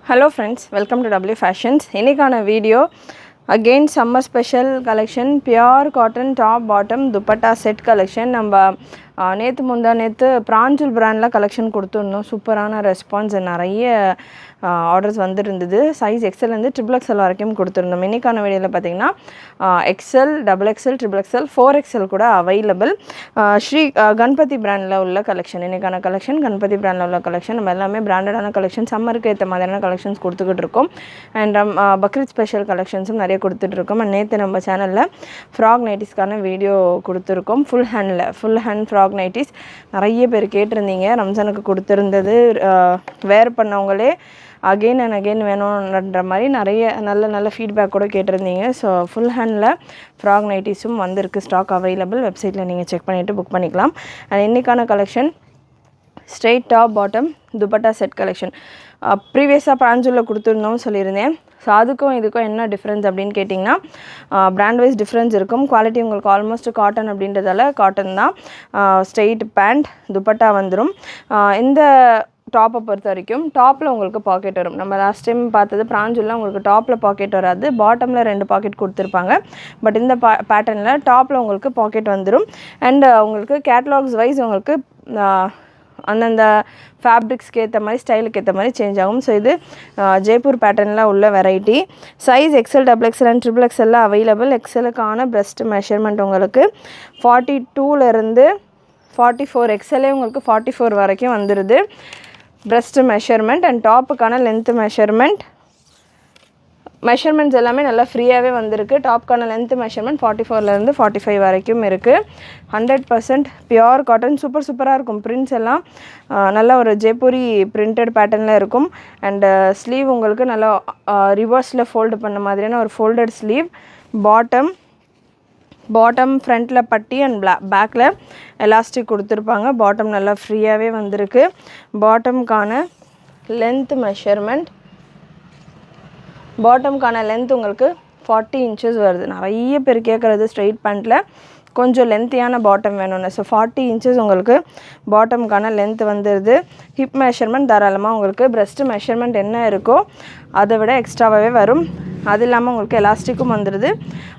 Hello friends, welcome to W Fashions. இன்னைக்கான video again summer special collection pure cotton top bottom dupatta set collection. நம்ம நேற்று முந்தா நேற்று பிராஞ்சல் பிராண்டில் கலெக்ஷன் கொடுத்துருந்தோம். சூப்பரான ரெஸ்பான்ஸ், நிறைய ஆர்டர்ஸ் வந்துருந்தது. சைஸ் எக்ஸல்லேருந்து XXL வரைக்கும் கொடுத்துருந்தோம். இன்றைக்கான வீடியோவில் பார்த்தீங்கன்னா XL, XXL, XXL, 4XL கூட அவைலபிள். ஸ்ரீ கணபதி பிராண்டில் உள்ள கலெக்ஷன் இன்றைக்கான கலெக்ஷன். கணபதி பிராண்டில் உள்ள கலெக்ஷன் நம்ம எல்லாமே பிராண்டடான கலெக்ஷன், சம்மருக்கு ஏற்ற மாதிரியான கலெக்ஷன்ஸ் கொடுத்துக்கிட்டு இருக்கோம். அண்ட் பக்ரீத் ஸ்பெஷல் கலெக்ஷன்ஸும் நிறைய கொடுத்துட்ருக்கோம். அண்ட் நேற்று நம்ம சேனலில் ஃப்ராக் நைட்டிஸ்க்கான வீடியோ கொடுத்துருக்கோம். ஃபுல் ஹேண்ட் ஃப்ராக் நைட்டிஸ் நிறைய பேர் கேட்டிருந்தீங்க. ரம்ஜானுக்கு கொடுத்துருந்தது வேர் பண்ணவங்களே அகெயின் அண்ட் அகெயின் வேணுன்ற மாதிரி நிறைய நல்ல ஃபீட்பேக் கூட கேட்டிருந்தீங்க. ஸோ ஃபுல் ஹேண்டில் ஃப்ராக் நைட்டிஸும் வந்திருக்கு, ஸ்டாக் அவைலபிள். வெப்சைட்டில் நீங்கள் செக் பண்ணிவிட்டு புக் பண்ணிக்கலாம். அண்ட் இன்றைக்கான collection straight top bottom dupatta set collection. ப்ரீவியஸாக பிராஞ்சூரில் கொடுத்துருந்தோம் சொல்லியிருந்தேன். ஸோ அதுக்கும் இதுக்கும் என்ன டிஃப்ரென்ஸ் அப்படின்னு கேட்டிங்கன்னா, பிராண்ட் வைஸ் டிஃப்ரென்ஸ் இருக்கும். குவாலிட்டி உங்களுக்கு ஆல்மோஸ்ட் காட்டன் அப்படின்றதால காட்டன் தான். ஸ்ட்ரெயிட் பேண்ட் துப்பட்டா வந்துடும். இந்த டாப்பை பொறுத்த வரைக்கும் டாப்பில் உங்களுக்கு பாக்கெட் வரும். நம்ம லாஸ்ட் டைம் பார்த்தது பிராஞ்சூரில் உங்களுக்கு டாப்பில் பாக்கெட் வராது, பாட்டமில் 2 பாக்கெட் கொடுத்துருப்பாங்க. பட் இந்த பேட்டர்னில் டாப்பில் உங்களுக்கு பாக்கெட் வந்துடும். அண்ட் உங்களுக்கு கேட்லாக்ஸ் வைஸ் உங்களுக்கு அந்தந்த ஃபேப்ரிக்ஸ்க்கு ஏற்ற மாதிரி ஸ்டைலுக்கு ஏற்ற மாதிரி சேஞ்ச் ஆகும். ஸோ இது ஜெய்ப்பூர் பேட்டர்னில் உள்ள variety. Size XL, XXL and XXL available. எக்ஸலுக்கான பெஸ்ட் மெஷர்மெண்ட் உங்களுக்கு 42லேருந்து 44, XLே உங்களுக்கு 44 வரைக்கும் வந்துடுது பிரஸ்ட் மெஷர்மெண்ட். அண்ட் டாப்புக்கான லென்த் மெஷர்மெண்ட்ஸ் எல்லாமே நல்லா ஃப்ரீயாகவே வந்திருக்கு. டாப்க்கான லென்த் மெஷர்மெண்ட் 44லேருந்து 45 வரைக்கும் இருக்குது. 100% பியோர் காட்டன். சூப்பராக இருக்கும். பிரிண்ட்ஸ் எல்லாம் நல்லா ஒரு ஜெய்ப்பூரி பிரிண்டட் பேட்டர்னில் இருக்கும். அண்டு ஸ்லீவ் உங்களுக்கு நல்லா ரிவர்ஸில் ஃபோல்டு பண்ண மாதிரியான ஒரு ஃபோல்டட் ஸ்லீவ். பாட்டம் ஃப்ரண்ட்டில் பட்டி அண்ட் பேக்கில் எலாஸ்டிக் கொடுத்துருப்பாங்க. பாட்டம் நல்லா ஃப்ரீயாகவே வந்திருக்கு. பாட்டம்க்கான லென்த் மெஷர்மெண்ட், பாட்டம்க்கான லென்த் உங்களுக்கு 40 inches வருது. நிறைய பேர் கேட்குறது ஸ்ட்ரெயிட் பேண்ட்டில் கொஞ்சம் லென்த்தியான பாட்டம் வேணும்னு. ஸோ 40 inches உங்களுக்கு பாட்டம்க்கான லென்த் வந்துடுது. ஹிப் மெஷர்மெண்ட் தாராளமாக உங்களுக்கு பிரஸ்ட் மெஷர்மெண்ட் என்ன இருக்கோ அதை விட எக்ஸ்ட்ராவாகவே வரும். அது இல்லாமல் உங்களுக்கு எலாஸ்டிக்கும் வந்துடுது,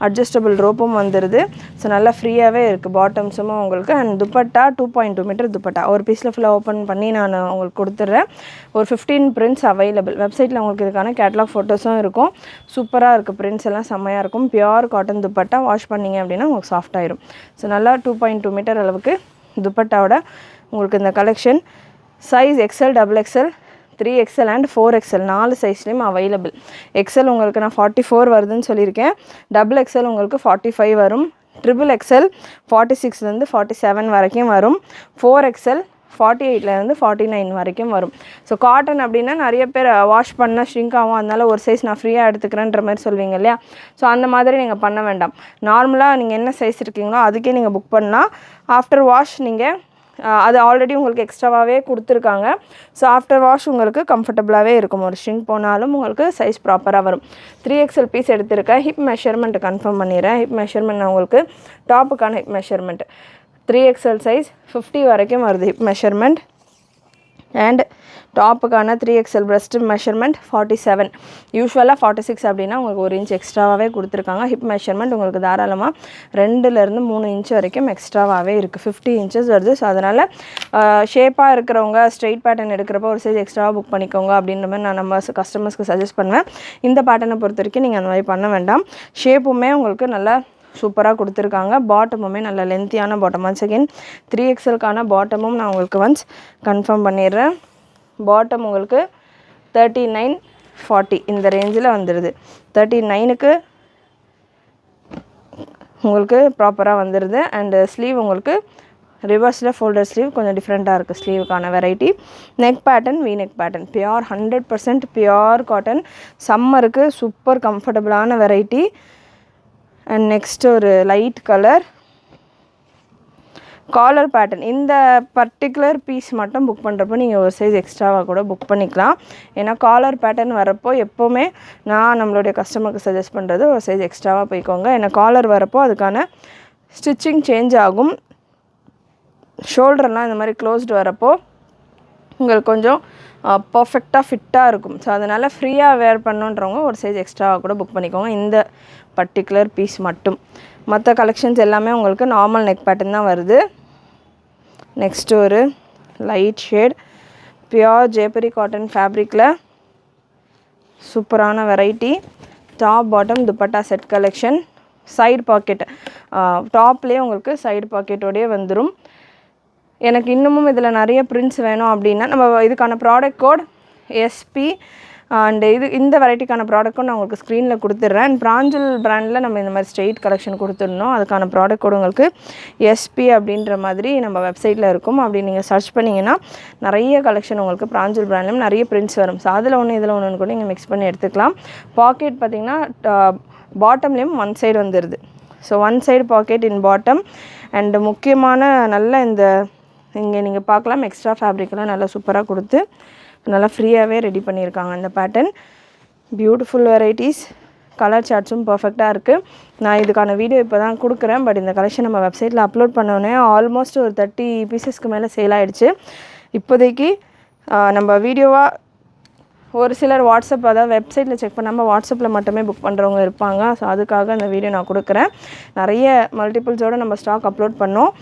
அட்ஜஸ்டபிள் ரோப்பும் வந்துடுது. ஸோ நல்லா ஃப்ரீயாகவே இருக்குது பாட்டம்ஸும் உங்களுக்கு. அண்ட் துப்பட்டா 2.2 மீட்டர் துப்பட்டா ஒரு பீஸில் ஃபுல்லாக ஓப்பன் பண்ணி நான் உங்களுக்கு கொடுத்துட்றேன். ஒரு 15 பிரிண்ட்ஸ் அவைலபிள். வெப்சைட்டில் உங்களுக்கு இதுக்கான கேட்லாக் ஃபோட்டோஸும் இருக்கும். சூப்பராக இருக்குது. பிரிண்ட்ஸ் எல்லாம் செம்மையாக இருக்கும். Pure cotton dupatta. வாஷ் பண்ணிங்க அப்படின்னா உங்களுக்கு சாஃப்ட் ஆயிரும். ஸோ நல்லா 2.2 மீட்டர் அளவுக்கு துப்பட்டாவோட உங்களுக்கு இந்த collection. Size XL, XXL, 3XL and 4XL 4 சைஸ்லேயும் அவைலபிள். XL உங்களுக்கு நான் 44 வருதுன்னு சொல்லியிருக்கேன். XXL உங்களுக்கு 45 வரும். XXL 46லேருந்து 47 வரைக்கும் வரும். 4XL 48லேருந்து 49 வரைக்கும் வரும். ஸோ காட்டன் அப்படின்னா நிறைய பேர் வாஷ் பண்ணால் ஷ்ரிங்க் ஆகும், அதனால ஒரு சைஸ் நான் ஃப்ரீயாக எடுத்துக்கிறேன்ற மாதிரி சொல்வீங்க இல்லையா. ஸோ அந்த மாதிரி நீங்கள் பண்ண வேண்டாம். நார்மலாக நீங்கள் என்ன சைஸ் இருக்கீங்களோ அதுக்கே நீங்கள் புக் பண்ணால் ஆஃப்டர் வாஷ் நீங்கள் அது ஆல்ரெடி உங்களுக்கு எக்ஸ்ட்ராவாகவே கொடுத்துருக்காங்க. ஸோ ஆஃப்டர் வாஷ் உங்களுக்கு கம்ஃபர்டபுளாகவே இருக்கும். ஒரு ஷ்ரிங்க் போனாலும் உங்களுக்கு சைஸ் ப்ராப்பராக வரும். 3XL பீஸ் எடுத்திருக்கேன். ஹிப் மெஷர்மெண்ட் கன்ஃபார்ம் பண்ணிடுறேன். ஹிப் மெஷர்மெண்ட் உங்களுக்கு டாப்புக்கான ஹிப் மெஷர்மெண்ட் 3XL சைஸ் 50 வரைக்கும் வருது ஹிப் மெஷர்மெண்ட். அண்ட் டாப்புக்கான 3XL பிரஸ்ட் மெஷர்மெண்ட் 47. யூஸ்வலாக 46 அப்படின்னா உங்களுக்கு 1 inch எக்ஸ்ட்ராவாகவே கொடுத்துருக்காங்க. ஹிப் மெஷர்மெண்ட் உங்களுக்கு தாராளமாக 2லேருந்து 3 inch வரைக்கும் எக்ஸ்ட்ராவாகவே இருக்குது. 50 inches வருது. ஸோ அதனால் ஷேப்பாக இருக்கிறவங்க ஸ்ட்ரெயிட் பேட்டர்ன் எடுக்கிறப்போ ஒரு சைஸ் எக்ஸ்ட்ராவாக புக் பண்ணிக்கோங்க அப்படின்ற மாதிரி நான் நம்ம கஸ்டமர்ஸ்க்கு சஜஸ்ட் பண்ணுவேன். இந்த பேட்டர்னை பொறுத்த வரைக்கும் நீங்கள் அந்த மாதிரி பண்ண வேண்டாம். ஷேப்புமே உங்களுக்கு நல்லா சூப்பராக கொடுத்துருக்காங்க. பாட்டமுமே நல்ல லென்த்தியான பாட்டம். ஒன்ஸ் அகெயின் 3XLக்கான பாட்டமும் நான் உங்களுக்கு ஒன்ஸ் கன்ஃபார்ம் பண்ணிடுறேன். பாட்டம் உங்களுக்கு 39, 40 இந்த ரேஞ்சில் வந்துடுது. 39க்கு உங்களுக்கு ப்ராப்பராக வந்துடுது. அண்டு ஸ்லீவ் உங்களுக்கு ரிவர்ஸில் ஃபோல்டர் ஸ்லீவ் கொஞ்சம் டிஃப்ரெண்ட்டாக இருக்குது. ஸ்லீவுக்கான variety. Neck pattern V-neck pattern pure 100% pure cotton. சம்மருக்கு சூப்பர் கம்ஃபர்டபுளான வெரைட்டி. அண்ட் நெக்ஸ்ட் ஒரு லைட் கலர் காலர் பேட்டர்ன். இந்த பர்டிகுலர் பீஸ் மட்டும் புக் பண்ணுறப்போ நீங்கள் ஒரு சைஸ் எக்ஸ்ட்ராவாக கூட புக் பண்ணிக்கலாம். ஏன்னா காலர் பேட்டர்ன் வரப்போ எப்போவுமே நான் நம்மளுடைய கஸ்டமருக்கு சஜஸ்ட் பண்ணுறது ஒரு சைஸ் எக்ஸ்ட்ராவாக போய்க்கோங்க. ஏன்னா காலர் வரப்போ அதுக்கான ஸ்டிச்சிங் சேஞ்ச் ஆகும். ஷோல்டர்லாம் இந்த மாதிரி க்ளோஸ்டு வரப்போ உங்களுக்கு கொஞ்சம் பர்ஃபெக்டாக ஃபிட்டாக இருக்கும். ஸோ அதனால் ஃப்ரீயாக வேர் பண்ணுன்றவங்க ஒரு சைஸ் எக்ஸ்ட்ராவாக கூட புக் பண்ணிக்கோங்க இந்த பர்டிகுலர் பீஸ் மட்டும். மற்ற கலெக்ஷன்ஸ் எல்லாமே உங்களுக்கு நார்மல் நெக் பேட்டர்ன் தான் வருது. நெக்ஸ்ட்டு ஒரு light shade pure Jaipuri cotton ஃபேப்ரிக்கில் சூப்பரான variety. Top bottom dupatta set collection. Side pocket டாப்லேயே உங்களுக்கு சைடு பாக்கெட்டோடையே வந்துடும். எனக்கு இன்னமும் இதில் நிறைய பிரிண்ட்ஸ் வேணும் அப்படின்னா நம்ம இதுக்கான ப்ராடக்ட் கோட் எஸ்பி அண்டு இந்த வெரைட்டிக்கான ப்ராடக்ட்டும் நான் உங்களுக்கு ஸ்க்ரீனில் கொடுத்துட்றேன். அண்ட் பிராஞ்சல் பிராண்டில் நம்ம இந்த மாதிரி ஸ்ட்ரெயிட் கலெக்ஷன் கொடுத்துடணும். அதுக்கான ப்ராடக்ட் கோட் உங்களுக்கு எஸ்பி அப்படின்ற மாதிரி நம்ம வெப்சைட்டில் இருக்கும். அப்படி நீங்கள் சர்ச் பண்ணிங்கன்னா நிறைய கலெக்ஷன் உங்களுக்கு பிராஞ்சல் பிராண்ட்லையும் நிறைய பிரிண்ட்ஸ் வரும். ஸோ அதில் ஒன்று இதில் ஒன்று கூட நீங்கள் மிக்ஸ் பண்ணி எடுத்துக்கலாம். பாக்கெட் பார்த்திங்கன்னா பாட்டம்லேயும் ஒன் சைடு வந்துடுது. So one side packet in bottom. And முக்கியமான நல்ல இந்த இங்கே நீங்கள் பார்க்கலாம் எக்ஸ்ட்ரா ஃபேப்ரிக்கெலாம் நல்லா சூப்பராக கொடுத்து நல்லா ஃப்ரீயாகவே ரெடி பண்ணியிருக்காங்க இந்த பேட்டர்ன். Beautiful varieties. கலர் சார்ட்ஸும் பர்ஃபெக்டாக இருக்குது. நான் இதுக்கான வீடியோ இப்போ தான் கொடுக்குறேன். பட் இந்த கலெக்ஷன் நம்ம வெப்சைட்டில் அப்லோட் பண்ணோன்னே ஆல்மோஸ்ட் ஒரு 30 பீசஸ்க்கு மேலே சேல் ஆகிடுச்சு. இப்போதைக்கு நம்ம வீடியோவாக ஒரு சிலர் வாட்ஸ்அப் அதாவது வெப்சைட்டில் செக் பண்ணாமல் வாட்ஸ்அப்பில் மட்டுமே புக் பண்ணுறவங்க இருப்பாங்க. ஸோ அதுக்காக இந்த வீடியோ நான் கொடுக்குறேன். நிறைய மல்டிபிள்ஸோடு நம்ம ஸ்டாக் அப்லோட் பண்ணோம்.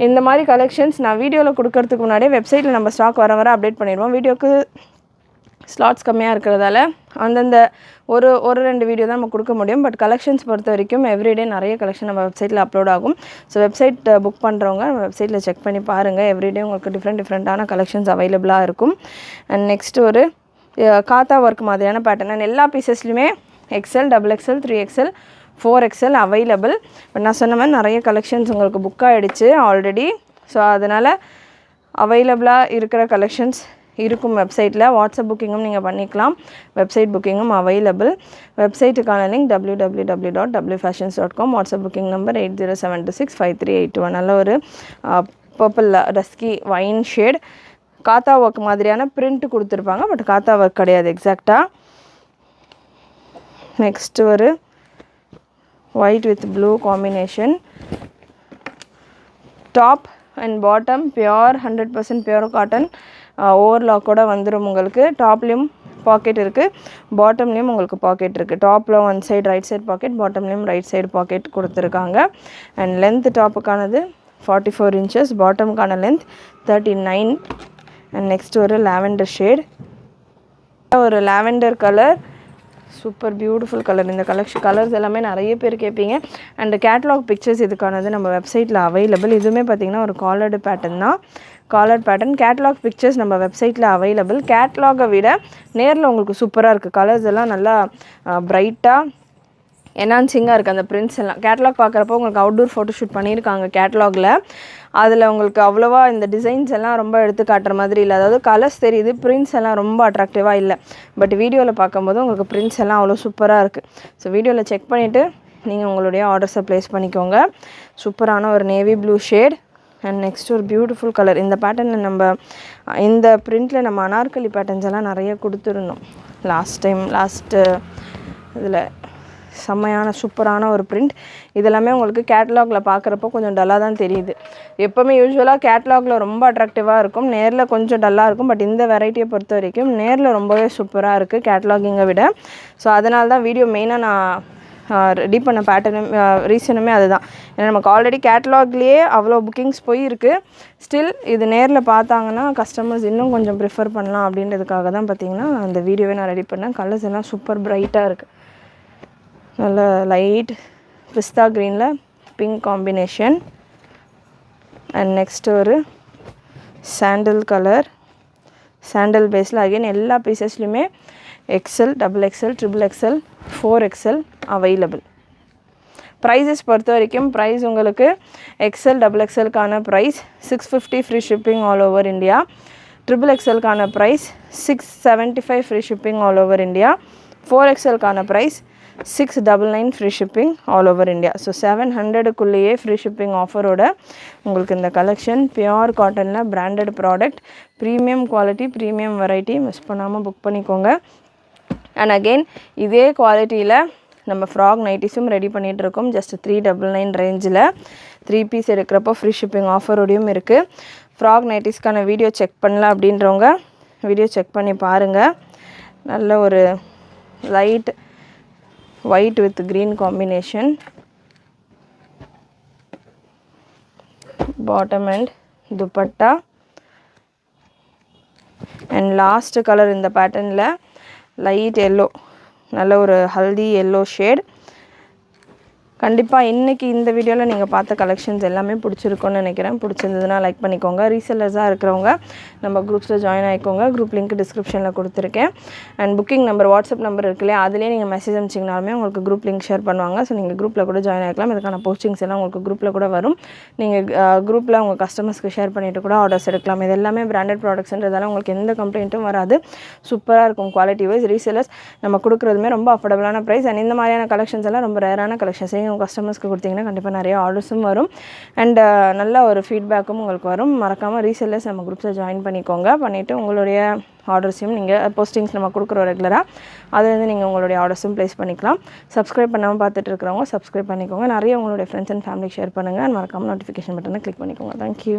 இந்த மாதிரி கலெக்ஷன்ஸ் நான் வீடியோவில் கொடுக்கறதுக்கு முன்னாடியே வெப்சைட்டில் நம்ம ஸ்டாக் வர அப்டேட் பண்ணிடுவோம். வீடியோக்கு ஸ்லாட்ஸ் கம்மியாக இருக்கிறதால அந்தந்த ஒரு 2 வீடியோ தான் நம்ம கொடுக்க முடியும். பட் கலெக்ஷன்ஸ் பொறுத்த வரைக்கும் எவ்ரிடே நிறைய கலெக்ஷன் நம்ம வெப்சைட்டில் அப்லோட் ஆகும். ஸோ வெப்சைட் புக் பண்ணுறவங்க நம்ம வெப்சைட்டில் செக் பண்ணி பாருங்கள். எவ்ரிடே உங்களுக்கு டிஃப்ரெண்ட்டான கலெக்ஷன்ஸ் அவைலபிளாக இருக்கும். அண்ட் நெக்ஸ்ட்டு ஒரு காத்தா ஒர்க் மாதிரியான பேட்டர்ன். அண்ட் எல்லா பீசஸ்லையுமே XL, XXL, 3XL, 4XL available. இப்போ நான் சொன்ன மாதிரி நிறைய கலெக்ஷன்ஸ் உங்களுக்கு புக் ஆகிடுச்சு ஆல்ரெடி. ஸோ அதனால் அவைலபிளாக இருக்கிற கலெக்ஷன்ஸ் இருக்கும் வெப்சைட்டில். வாட்ஸ்அப் புக்கிங்கும் நீங்கள் பண்ணிக்கலாம். வெப்சைட் புக்கிங்கும் அவைலபிள். வெப்சைட்டுக்கான link www.wfashions.com. WhatsApp booking number 8072653821. நல்ல ஒரு purple dusky wine shade kantha work மாதிரியான பிரிண்ட் கொடுத்துருப்பாங்க. பட் காத்தா ஒர்க் கிடையாது எக்ஸாக்டாக. நெக்ஸ்ட்டு ஒரு white with blue combination. Top and bottom pure 100% pure cotton. Overlock கூட வந்துடும் உங்களுக்கு. டாப்லேயும் பாக்கெட் இருக்குது, பாட்டம்லேயும் உங்களுக்கு பாக்கெட் இருக்குது. டாப்பில் one side right side pocket, பாட்டம்லேயும் ரைட் சைடு பாக்கெட் கொடுத்துருக்காங்க. அண்ட் லென்த் டாப்புக்கானது 44 inches, பாட்டமுக்கான லென்த் 39. அண்ட் நெக்ஸ்ட் ஒரு லாவெண்டர் ஷேட், ஒரு lavender colour, super beautiful colour. இந்த கலர்ஸ் எல்லாமே நிறைய பேர் கேட்பீங்க. அண்ட் கேட்லாக் பிக்சர்ஸ் இதுக்கானது நம்ம வெப்சைட்டில் அவைலபிள். இதுவுமே பார்த்திங்கன்னா ஒரு காலர்டு பேட்டர்ன் தான். காலர் பேட்டர்ன் கேட்லாக் பிக்சர்ஸ் நம்ம வெப்சைட்டில் அவைலபிள். கேட்லாகை விட நேரில் உங்களுக்கு சூப்பராக இருக்குது. கலர்ஸ் எல்லாம் நல்லா ப்ரைட்டாக என்ஹான்சிங்காக இருக்குது அந்த பிரிண்ட்ஸ் எல்லாம். கேட்லாக் பார்க்குறப்போ உங்களுக்கு அவுட்டோர் ஃபோட்டோஷூட் பண்ணியிருக்காங்க கேட்லாகில். அதில் உங்களுக்கு அவ்வளோவா இந்த டிசைன்ஸ் எல்லாம் ரொம்ப எடுத்து காட்டுற மாதிரி இல்லை. அதாவது கலர்ஸ் தெரியுது, பிரிண்ட்ஸ் எல்லாம் ரொம்ப அட்ராக்டிவாக இல்லை. பட் வீடியோவில் பார்க்கும்போது உங்களுக்கு பிரிண்ட்ஸ் எல்லாம் அவ்வளோ சூப்பராக இருக்குது. ஸோ வீடியோவில் செக் பண்ணிவிட்டு நீங்கள் உங்களுடைய ஆர்டர்ஸை ப்ளேஸ் பண்ணிக்கோங்க. சூப்பரான ஒரு navy blue shade. And next ஒரு பியூட்டிஃபுல் கலர். இந்த பேட்டர்னில் நம்ம இந்த பிரிண்டில் நம்ம அனார்கலி பேட்டர்ன்ஸ் எல்லாம் நிறைய கொடுத்துருந்தோம் லாஸ்ட்டு இதில். செம்மையான சூப்பரான ஒரு பிரிண்ட். இதெல்லாமே உங்களுக்கு கேட்லாகில் பார்க்குறப்போ கொஞ்சம் டல்லாக தான் தெரியுது. எப்போவுமே யூஸ்வலாக கேட்லாகில் ரொம்ப அட்ராக்டிவாக இருக்கும், நேரில் கொஞ்சம் டல்லாக இருக்கும். பட் இந்த வெரைட்டியை பொறுத்த வரைக்கும் நேரில் ரொம்பவே சூப்பராக இருக்குது கேட்லாகிங்கை விட. ஸோ அதனால தான் வீடியோ மெயினாக நான் ரெடி பண்ண பேட்டர்னும் ரீசனுமே அதுதான். ஏன்னா நமக்கு ஆல்ரெடி கேட்லாக்லேயே அவ்வளோ புக்கிங்ஸ் போயிருக்கு. ஸ்டில் இது நேரில் பார்த்தாங்கன்னா கஸ்டமர்ஸ் இன்னும் கொஞ்சம் ப்ரிஃபர் பண்ணலாம் அப்படின்றதுக்காக தான் பார்த்திங்கன்னா அந்த வீடியோவே நான் ரெடி பண்ணேன். கலர்ஸ் எல்லாம் சூப்பர் ப்ரைட்டாக இருக்குது. நல்ல லைட் பிஸ்தா க்ரீனில் பிங்க் காம்பினேஷன். அண்ட் நெக்ஸ்ட் ஒரு சாண்டல் கலர், சாண்டல் பேஸில் அகைன் எல்லா பீசஸ்லையுமே XL, XXL, XXL, 4XL available. Prices பொறுத்த வரைக்கும் ப்ரைஸ் உங்களுக்கு XL, XXLக்கான price 650 free shipping all over India. XXLக்கான price 675 free shipping all over India. 4XLக்கான price 699 free shipping all over India. So 700க்குள்ளேயே ஃப்ரீ ஷிப்பிங் ஆஃபரோட உங்களுக்கு இந்த கலெக்ஷன் பியோர் காட்டனில் branded product, premium quality, premium variety. Miss பண்ணாமல் book பண்ணிக்கோங்க. And again இதே குவாலிட்டியில் நம்ம ஃப்ராக் நைட்டிஸும் ரெடி பண்ணிகிட்ருக்கோம். ஜஸ்ட் 399 ரேஞ்சில் 3 பீஸ் எடுக்கிறப்போ ஃப்ரீ ஷிப்பிங் ஆஃபரோடையும் இருக்குது. ஃப்ராக் நைட்டிஸ்க்கான வீடியோ செக் பண்ணல அப்படின்றவங்க வீடியோ செக் பண்ணி பாருங்கள். நல்ல ஒரு light white with green combination. Bottom and dupatta. And last colour இந்த பேட்டர்னில் லைட் எல்லோ, நல்ல ஒரு ஹல்தி எல்லோ ஷேட். கண்டிப்பாக இன்றைக்கி இந்த வீடியோவில் நீங்கள் பார்த்த கலெக்ஷன்ஸ் எல்லாமே பிடிச்சிருக்குன்னு நினைக்கிறேன். பிடிச்சிருந்ததுன்னா லைக் பண்ணிக்கோங்க. ரீசெல்லர்ஸாக இருக்கிறவங்க நம்ம குரூப்ஸில் ஜாயின் ஆகிக்கோங்க. குரூப் லிங்க் டிஸ்கிரிப்ஷனில் கொடுத்துருக்கேன். And booking number, WhatsApp number இருக்கு இல்லையா, அதுலேயே நீங்கள் மெசேஜ் அனுப்பிச்சிங்கனாலுமே உங்களுக்கு குரூப் லிங்க் ஷேர் பண்ணுவாங்க. ஸோ நீங்கள் குரூப்பில் கூட ஜாயின் ஆகிக்கலாம். இதுக்கான போஸ்டிங்ஸ் எல்லாம் உங்களுக்கு குரூப்பில் கூட வரும். நீங்கள் குரூப்பில் உங்கள் கஸ்டமர்ஸ்க்கு ஷேர் பண்ணிவிட்டு கூட ஆர்டர்ஸ் எடுக்கலாம். இது எல்லாமே பிராண்டட் ப்ராடக்ட்ஸ்ன்றதால உங்களுக்கு எந்த கம்ப்ளைண்ட்டும் வராது. சூப்பராக இருக்கும் குவாலிட்டி வைஸ். ரீசெல்லர்ஸ் நம்ம கொடுக்குறதுமே ரொம்ப அஃபோர்டபுளான ப்ரைஸ். அண்ட் இந்த மாதிரியான கலெக்ஷன்ஸ் எல்லாம் ரொம்ப ரேரான கலெக்ஷன்ஸ். நீங்கள் உங்கள் கஸ்டமர்ஸ்க்கு கொடுத்தீங்கன்னா கண்டிப்பாக நிறைய ஆர்டர்ஸும் வரும். அண்ட் நல்ல ஒரு ஃபீட்பேக்கும் உங்களுக்கு வரும். மறக்காமல் ரீசெல்லர்ஸ் நம்ம குரூப்ஸில் ஜாயின் பண்ணிக்கோங்க. பண்ணிவிட்டு உங்களுடைய ஆர்டர்ஸையும் நீங்கள் போஸ்டிங்ஸ் நம்ம கொடுக்குறோம் ரெகுலராக, அதுலேருந்து நீங்கள் உங்களுடைய ஆர்டர்ஸும் ப்ளேஸ் பண்ணிக்கலாம். சப்ஸ்கிரைப் பண்ணாமல் பார்த்துட்டு இருக்கிறவங்க சப்ஸ்கிரைப் பண்ணிக்கோங்க. நிறைய உங்களுடைய ஃப்ரெண்ட்ஸ் அண்ட் ஃபேமிலிக்கு ஷேர் பண்ணுங்கள். அண்ட் மறக்காமல் நோட்டிஃபிகேஷன் பட்டனை கிளிக் பண்ணிக்கோங்க. தேங்க்யூ.